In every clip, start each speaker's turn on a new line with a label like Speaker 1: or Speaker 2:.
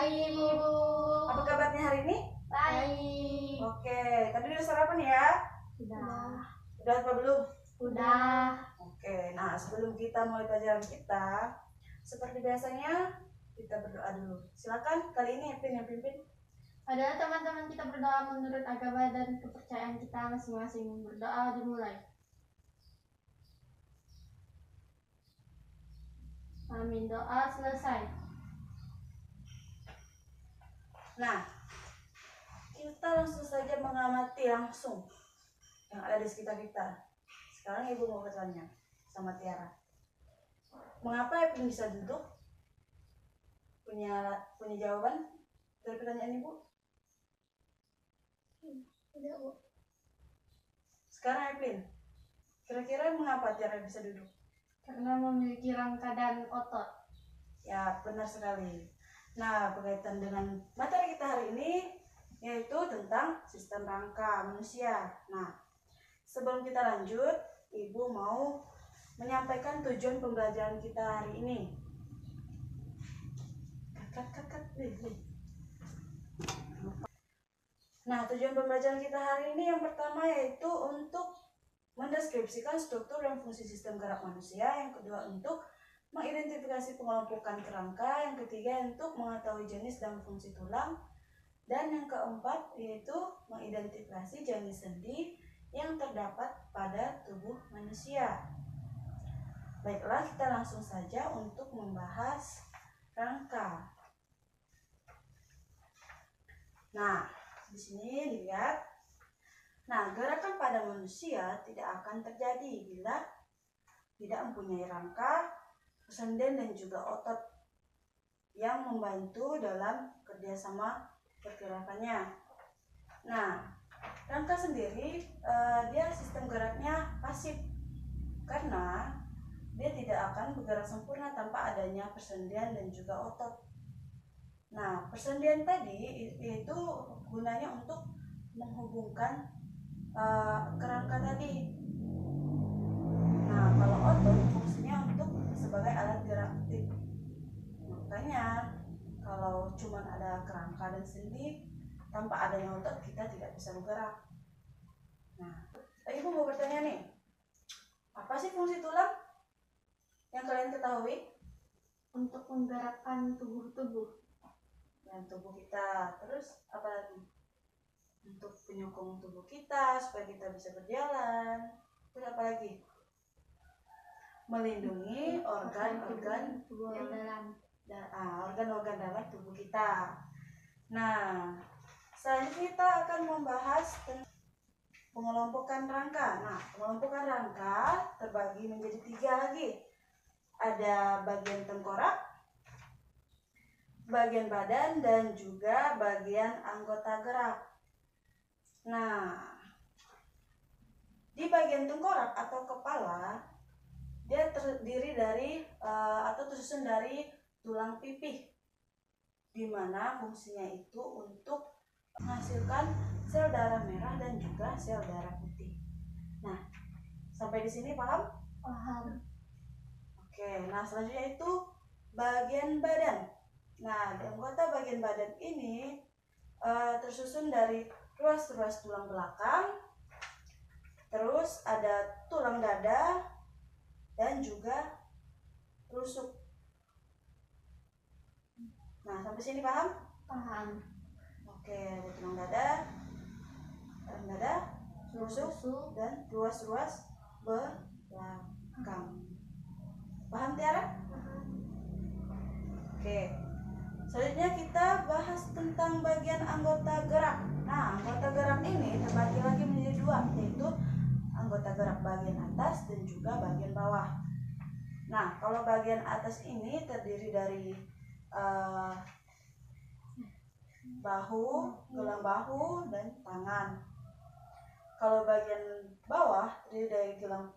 Speaker 1: Baik, Bu.
Speaker 2: Apa kabarnya hari ini?
Speaker 1: Baik.
Speaker 2: Oke, tadi udah sarapan ya?
Speaker 1: Sudah.
Speaker 2: Udah apa belum?
Speaker 1: Sudah.
Speaker 2: Oke, nah sebelum kita mulai pelajaran kita, seperti biasanya kita berdoa dulu. Silakan kali ini Epin yang pimpin.
Speaker 1: Adalah teman-teman kita berdoa menurut agama dan kepercayaan kita masing-masing. Berdoa dimulai. Amin. Doa selesai.
Speaker 2: Nah, kita langsung saja mengamati langsung yang ada di sekitar kita. Sekarang Ibu mau bertanya sama Tiara. Mengapa Epin bisa duduk? Punya jawaban dari pertanyaan Ibu?
Speaker 1: Tidak, Bu.
Speaker 2: Sekarang Epin, kira-kira mengapa Tiara bisa duduk?
Speaker 1: Karena memiliki rangka dan otot.
Speaker 2: Ya, benar sekali. Nah, berkaitan dengan materi kita hari ini, yaitu tentang sistem rangka manusia. Nah, sebelum kita lanjut, Ibu mau menyampaikan tujuan pembelajaran kita hari ini. Nah, tujuan pembelajaran kita hari ini yang pertama yaitu untuk mendeskripsikan struktur dan fungsi sistem gerak manusia. Yang kedua untuk mengidentifikasi pengelompokan kerangka. Yang ketiga untuk mengetahui jenis dan fungsi tulang. Dan yang keempat yaitu mengidentifikasi jenis sendi yang terdapat pada tubuh manusia. Baiklah, kita langsung saja untuk membahas rangka. Nah, di sini dilihat. Nah, gerakan pada manusia tidak akan terjadi bila tidak mempunyai rangka, persendian dan juga otot yang membantu dalam kerjasama pergerakannya. Nah, rangka sendiri dia sistem geraknya pasif karena dia tidak akan bergerak sempurna tanpa adanya persendian dan juga otot. Nah, persendian tadi itu gunanya untuk menghubungkan kerangka tadi. Nah, kalau otot fungsinya untuk sebagai alat gerak aktif. Makanya kalau cuma ada kerangka dan sendi tanpa adanya otot kita tidak bisa bergerak. Nah, Ibu mau bertanya nih, apa sih fungsi tulang yang kalian ketahui?
Speaker 1: Untuk menggerakkan tubuh-tubuh.
Speaker 2: Yang tubuh kita. Terus apa lagi? Untuk penyokong tubuh kita supaya kita bisa berjalan. Terus apa lagi? Melindungi organ-organ yang
Speaker 1: dalam.
Speaker 2: Organ-organ dalam tubuh kita. Nah, selanjutnya kita akan membahas tentang pengelompokan rangka. Nah, pengelompokan rangka terbagi menjadi 3 lagi. Ada bagian tengkorak, bagian badan, dan juga bagian anggota gerak. Nah, di bagian tengkorak atau kepala, dia terdiri dari atau tersusun dari tulang pipih, di mana fungsinya itu untuk menghasilkan sel darah merah dan juga sel darah putih. Nah, sampai di sini paham?
Speaker 1: Paham.
Speaker 2: Oke, nah selanjutnya itu bagian badan. Nah, di anggota bagian badan ini tersusun dari ruas-ruas tulang belakang, terus ada tulang dada, dan juga rusuk. Nah, sampai sini paham?
Speaker 1: Paham.
Speaker 2: Oke, ada tulang dada, rusuk, dan ruas-ruas belakang. Paham Tiara?
Speaker 1: Paham.
Speaker 2: Oke. Selanjutnya kita bahas tentang bagian anggota gerak. Nah, anggota gerak ini terbagi lagi menjadi 2, yaitu anggota gerak bagian atas dan juga bagian bawah. Nah, kalau bagian atas ini terdiri dari bahu, gelang bahu, dan tangan. Kalau bagian bawah terdiri dari gelang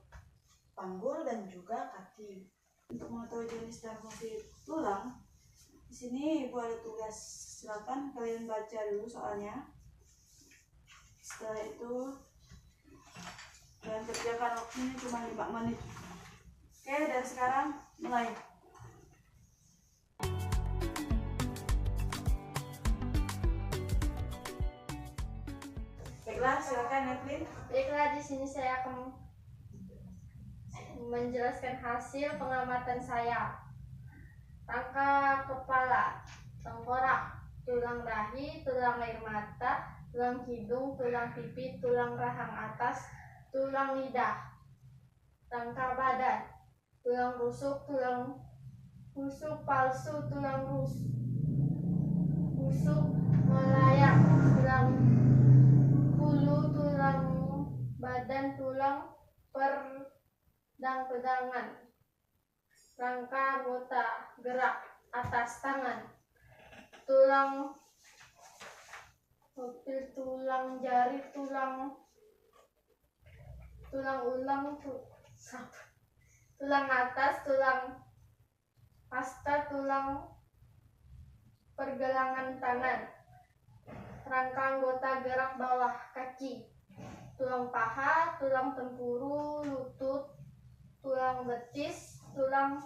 Speaker 2: panggul dan juga kaki. Untuk mengetahui jenis dan fungsi tulang, di sini Ibu ada tugas. Silakan kalian baca dulu soalnya. Setelah itu kalian kerjakan, waktunya cuma 5 menit. Oke, dari sekarang mulai. Baiklah, silakan Edwin.
Speaker 1: Baiklah, di sini saya akan menjelaskan hasil pengamatan saya. Rangka kepala, tengkorak, tulang dahi, tulang air mata, tulang hidung, tulang pipi, tulang rahang atas, tulang lidah. Rangka badan, tulang rusuk, tulang rusuk palsu, tulang rusuk melayang, tulang hulu, tulang badan, tulang pedang-pedangan. Rangka anggota gerak atas tangan, tulang jari, tulang ulang, tulang atas, tulang pasta, tulang pergelangan tangan. Rangka anggota gerak bawah kaki, tulang paha, tulang tempuru, lutut, tulang betis, tulang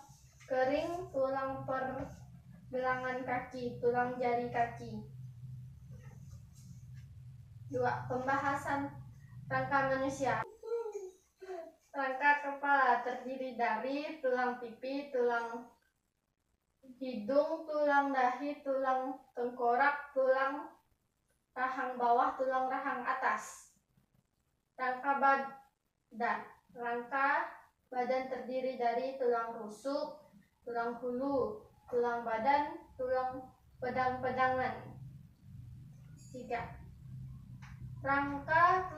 Speaker 1: kering, tulang pergelangan kaki, tulang jari kaki. 2. Pembahasan rangka manusia. Rangka kepala terdiri dari tulang pipi, tulang hidung, tulang dahi, tulang tengkorak, tulang rahang bawah, tulang rahang atas. Rangka badan. Rangka badan terdiri dari tulang rusuk, tulang hulu, tulang badan, tulang pedang-pedangan. 3. Rangka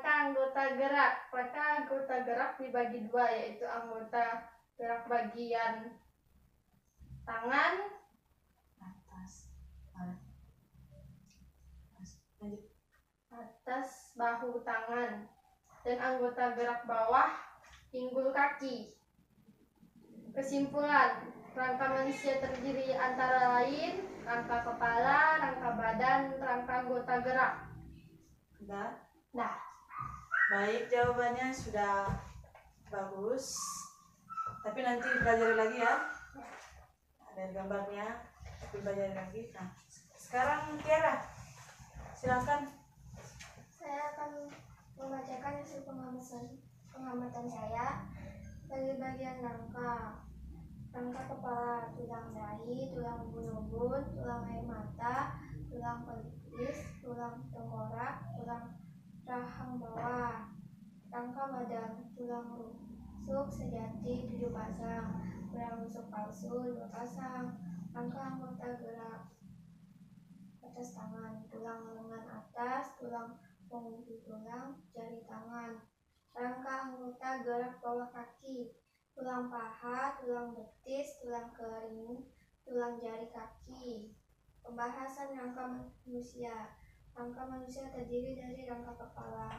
Speaker 1: anggota gerak. Rangka anggota gerak dibagi 2, yaitu anggota gerak bagian tangan, atas bahu tangan, dan anggota gerak bawah pinggul kaki. Kesimpulan, rangka manusia terdiri antara lain rangka kepala, rangka badan, rangka anggota gerak.
Speaker 2: Nah, baik, jawabannya sudah bagus. Tapi nanti pelajari lagi ya. Ada gambarnya, tapi pelajari lagi. Nah, sekarang Tiara, silakan.
Speaker 1: Saya akan membacakan hasil pengamatan saya bagi bagian rangka. Rangka kepala, tulang dahi, tulang ubun-ubun, tulang air mata, tulang pelipis, tulang tengkorak, tulang rahang bawah. Rangka badan, tulang rusuk sejati 7 pasang, tulang rusuk palsu 2 pasang. Rangka anggota gerak atas tangan, tulang lengan atas, tulang punggung tulang, jari tangan. Rangka anggota gerak bawah kaki, tulang paha, tulang betis, tulang kering, tulang jari kaki. Pembahasan rangka manusia. Rangka manusia terdiri dari rangka kepala,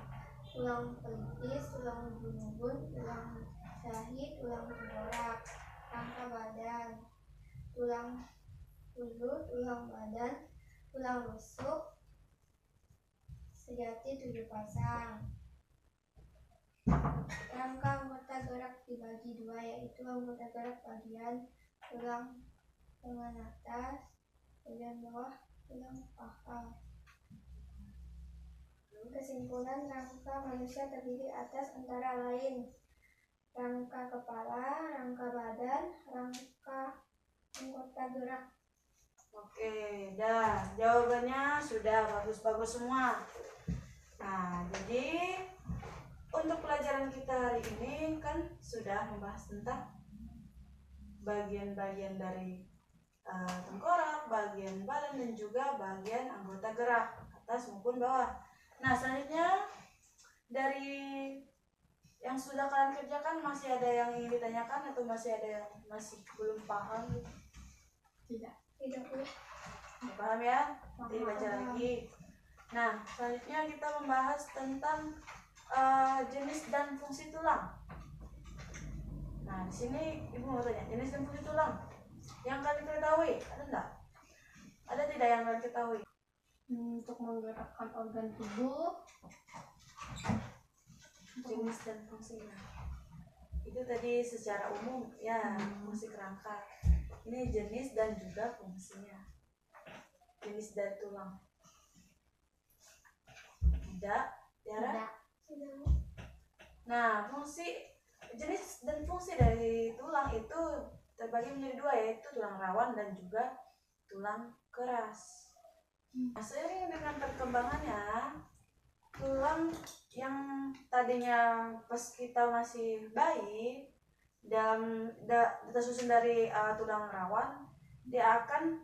Speaker 1: tulang pelipis, tulang ubun-ubun, tulang dahi, tulang tengkorak. Rangka badan, tulang hulu, tulang badan, tulang rusuk sejati 7 pasang. Rangka anggota gerak dibagi 2, yaitu anggota gerak bagian tulang lengan atas, bagian bawah tulang paha. Kesimpulan, rangka manusia terdiri atas antara lain rangka kepala, rangka badan, rangka anggota gerak.
Speaker 2: Oke, dah, jawabannya sudah bagus-bagus semua. Nah, jadi untuk pelajaran kita hari ini kan sudah membahas tentang bagian-bagian dari tengkorak, bagian badan, dan juga bagian anggota gerak atas maupun bawah. Nah, selanjutnya dari yang sudah kalian kerjakan, masih ada yang ingin ditanyakan atau masih ada yang masih belum paham?
Speaker 1: Tidak.
Speaker 2: Paham ya? Nanti baca lagi. Nah, selanjutnya kita membahas tentang jenis dan fungsi tulang. Nah, di sini Ibu mau tanya, jenis dan fungsi tulang yang kalian ketahui ada enggak? Ada tidak yang kalian ketahui?
Speaker 1: Untuk menggerakkan organ tubuh.
Speaker 2: Jenis dan fungsinya. Itu tadi secara umum ya, fungsi kerangka. Ini jenis dan juga fungsinya. jenis dari tulang? Tidak, Tiara?
Speaker 1: Tidak.
Speaker 2: Nah, jenis dan fungsi dari tulang itu terbagi menjadi dua, yaitu tulang rawan dan juga tulang keras. Nah, seiring dengan perkembangannya, tulang yang tadinya pas kita masih bayi tersusun dari tulang rawan, dia akan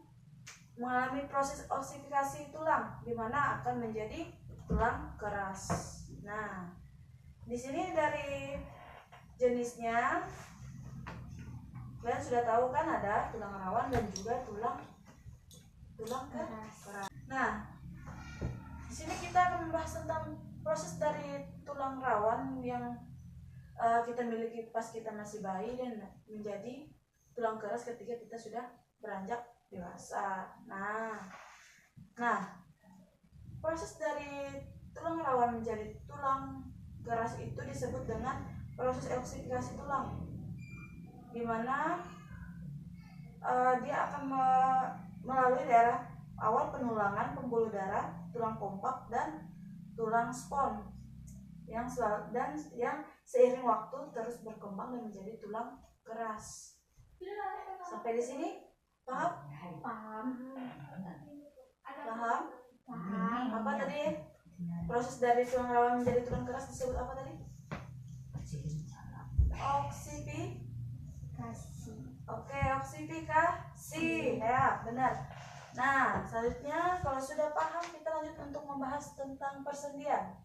Speaker 2: mengalami proses oksifikasi tulang, di mana akan menjadi tulang keras. Nah, di sini dari jenisnya kalian sudah tahu kan, ada tulang rawan dan juga tulang keras. Nah, di sini kita akan membahas tentang proses dari tulang rawan yang kita miliki pas kita masih bayi dan menjadi tulang keras ketika kita sudah beranjak dewasa. Nah, proses dari tulang rawan menjadi tulang keras itu disebut dengan proses oksifikasi tulang, di mana dia akan melalui daerah awal penulangan pembuluh darah, tulang kompak dan tulang spons yang seiring waktu terus berkembang dan menjadi tulang keras. Sampai di sini paham?
Speaker 1: Paham.
Speaker 2: Paham?
Speaker 1: Paham.
Speaker 2: Apa tadi proses dari tulang rawan menjadi tulang keras disebut apa tadi?
Speaker 1: Kasih.
Speaker 2: Oke, oksifikasi. Ya, benar. Nah, selanjutnya kalau sudah paham, kita lanjut untuk membahas tentang persendian.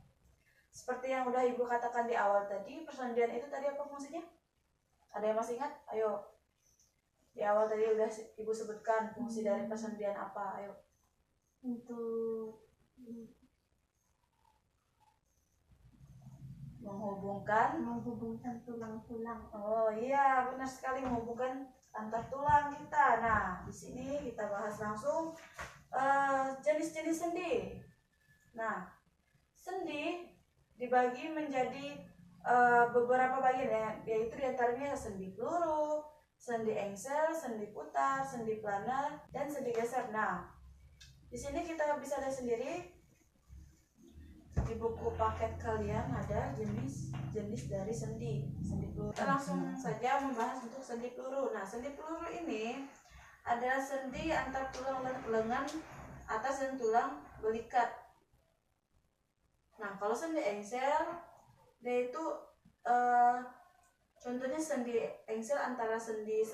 Speaker 2: Seperti yang udah Ibu katakan di awal tadi, persendian itu tadi apa fungsinya? Ada yang masih ingat? Ayo. Di awal tadi udah Ibu sebutkan fungsi dari persendian apa? Ayo.
Speaker 1: Untuk menghubungkan tulang-tulang.
Speaker 2: Oh iya, benar sekali, menghubungkan antar tulang kita. Nah, di sini kita bahas langsung jenis-jenis sendi. Nah, sendi dibagi menjadi beberapa bagian, ya, yaitu diantaranya sendi peluru, sendi engsel, sendi putar, sendi planar, dan sendi geser. Nah, di sini kita bisa lihat sendiri di buku paket kalian ada jenis dari sendi peluru. Kita langsung saja membahas untuk sendi peluru. Nah, sendi peluru ini adalah sendi antar tulang lengan atas dan tulang belikat. Nah, kalau sendi engsel, dia itu contohnya sendi engsel antara sendi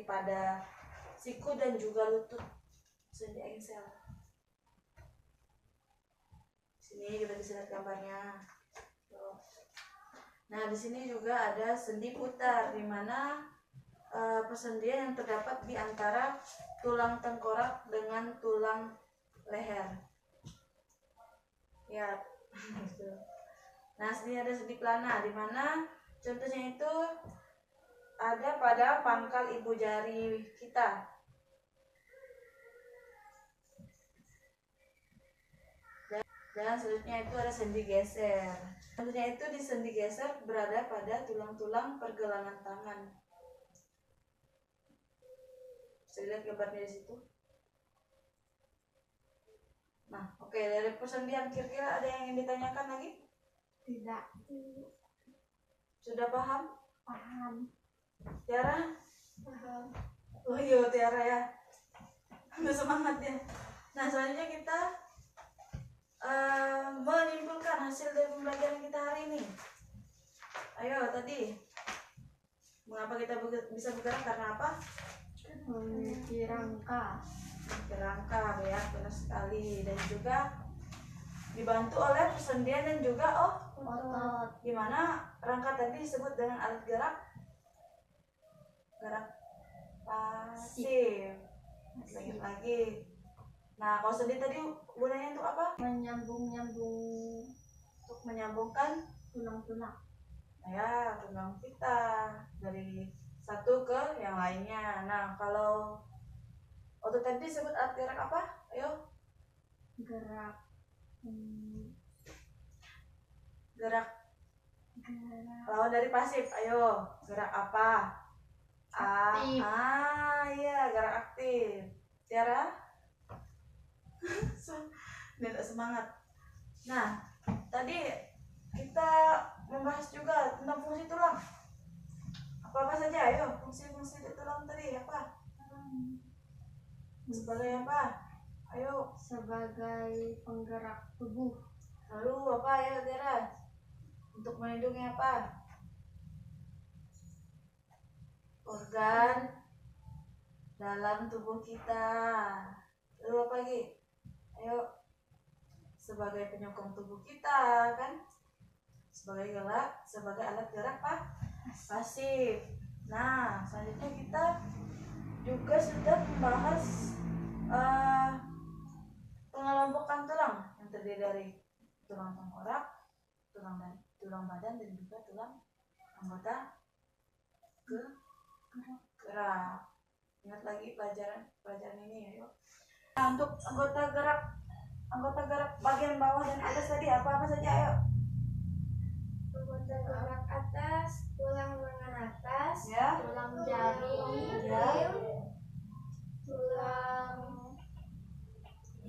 Speaker 2: pada siku dan juga lutut. Sendi engsel. Sini kita bisa lihat gambarnya. Nah, di sini juga ada sendi putar, di mana persendian yang terdapat di antara tulang tengkorak dengan tulang leher. Ya. Nah, sini ada sendi plana, di mana contohnya itu ada pada pangkal ibu jari kita. Dan selanjutnya itu ada sendi geser. Contohnya itu di sendi geser berada pada tulang-tulang pergelangan tangan. Bisa lihat gambarnya di situ. Nah, oke, dari persendian kira-kira ada yang ingin ditanyakan lagi?
Speaker 1: Tidak.
Speaker 2: Sudah paham?
Speaker 1: Paham.
Speaker 2: Tiara?
Speaker 1: Paham.
Speaker 2: Oh iya, Tiara ya. Udah semangat ya. Nah, selanjutnya kita menyimpulkan hasil dari pembelajaran kita hari ini. Ayo, tadi mengapa kita bisa bergerak, karena apa?
Speaker 1: Memiliki rangka.
Speaker 2: Kerangka, ya, benar sekali. Dan juga dibantu oleh persendian dan juga
Speaker 1: Otot.
Speaker 2: Gimana rangka tadi disebut dengan alat gerak pasif. Ingat lagi. Nah, kalau sendi tadi gunanya untuk apa? Untuk menyambungkan
Speaker 1: tulang-tulang.
Speaker 2: Ya, tulang kita dari satu ke yang lainnya. Nah, kalau otot tadi disebut alat gerak apa? Ayo. Gerak lawan dari pasif. Ayo, gerak apa?
Speaker 1: Aktif.
Speaker 2: Iya, gerak aktif. Tiara? Tidak semangat. Nah, tadi kita membahas juga tentang fungsi tulang. Apa saja? Ayo, fungsi-fungsi tulang tadi apa? Sebagai apa? Ayo.
Speaker 1: Sebagai penggerak tubuh.
Speaker 2: Lalu apa ya, Tiara? Untuk melindungi apa? Organ dalam tubuh kita. Lalu apa lagi? Ayo. Sebagai penyokong tubuh kita, kan? Sebagai alat gerak pasif. Nah, selanjutnya kita juga sudah membahas pengelompokan tulang yang terdiri dari tulang tengkorak, tulang badan, dan juga tulang anggota gerak. Ingat lagi pelajaran ini, ayo. Nah, untuk anggota gerak bagian bawah dan atas tadi apa saja, ayo?
Speaker 1: Anggota gerak atas, tulang lengan atas,
Speaker 2: Ya.
Speaker 1: tulang jari,
Speaker 2: Ya.
Speaker 1: tulang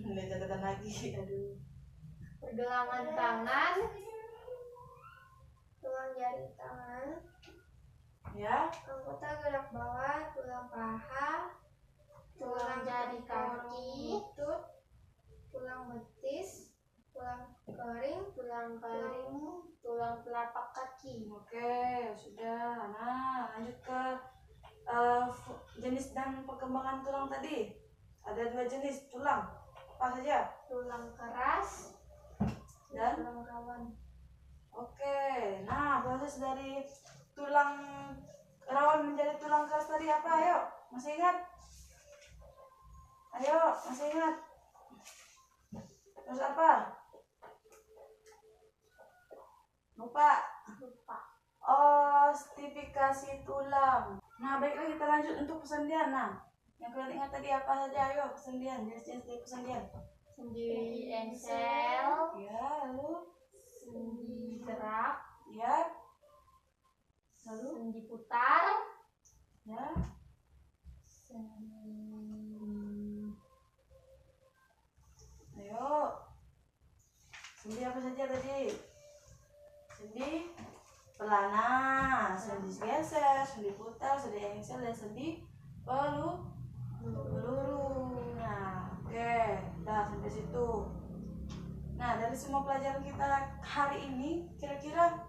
Speaker 2: Udah catatan lagi, aduh.
Speaker 1: pergelangan tangan, tulang jari tangan,
Speaker 2: Ya.
Speaker 1: anggota gerak bawah, tulang paha, tulang jari kaki, lutut, tulang betis, tulang kering, tulang telapak kaki.
Speaker 2: Oke, sudah. Nah, lanjut ke jenis dan perkembangan tulang tadi. Ada 2 jenis tulang. Apa saja?
Speaker 1: Tulang keras
Speaker 2: Dan
Speaker 1: tulang rawan.
Speaker 2: oke. Nah, proses dari tulang rawan menjadi tulang keras tadi apa? Ayo, masih ingat? Ayo, masih ingat? Terus apa? Lupa. Ossifikasi tulang. Nah, baiklah kita lanjut untuk persendian. Nah, yang kalian ingat tadi apa saja? Ayo, persendian. Jenis-jenis dari persendian.
Speaker 1: Sendi engsel,
Speaker 2: Ya, lalu
Speaker 1: sendi gerak,
Speaker 2: ya, lalu
Speaker 1: sendi putar,
Speaker 2: ya, ayo. Sendi apa saja tadi? Sendi pelana, sendi geser, sendi putar, sendi engsel, dan sendi peluru. Nah, oke, udah sampai situ. Nah, dari semua pelajaran kita hari ini, kira-kira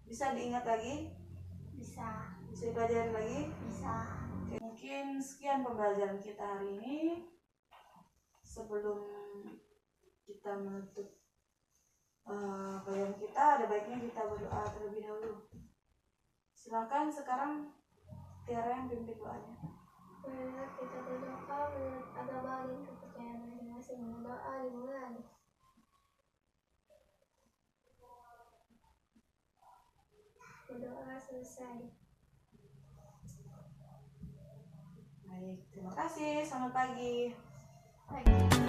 Speaker 2: bisa diingat lagi?
Speaker 1: bisa,
Speaker 2: Bisa dipelajari lagi?
Speaker 1: bisa.
Speaker 2: Oke, mungkin sekian pembelajaran kita hari ini. Sebelum kita menutup pelajaran kita, ada baiknya kita berdoa terlebih dahulu. Silakan sekarang Tiara yang pimpin doanya.
Speaker 1: Marilah kita berdoa menurut agama dan kepercayaan masing-masing. Doa dimulai. Berdoa selesai.
Speaker 2: Baik, terima kasih. Selamat pagi.
Speaker 1: Pagi.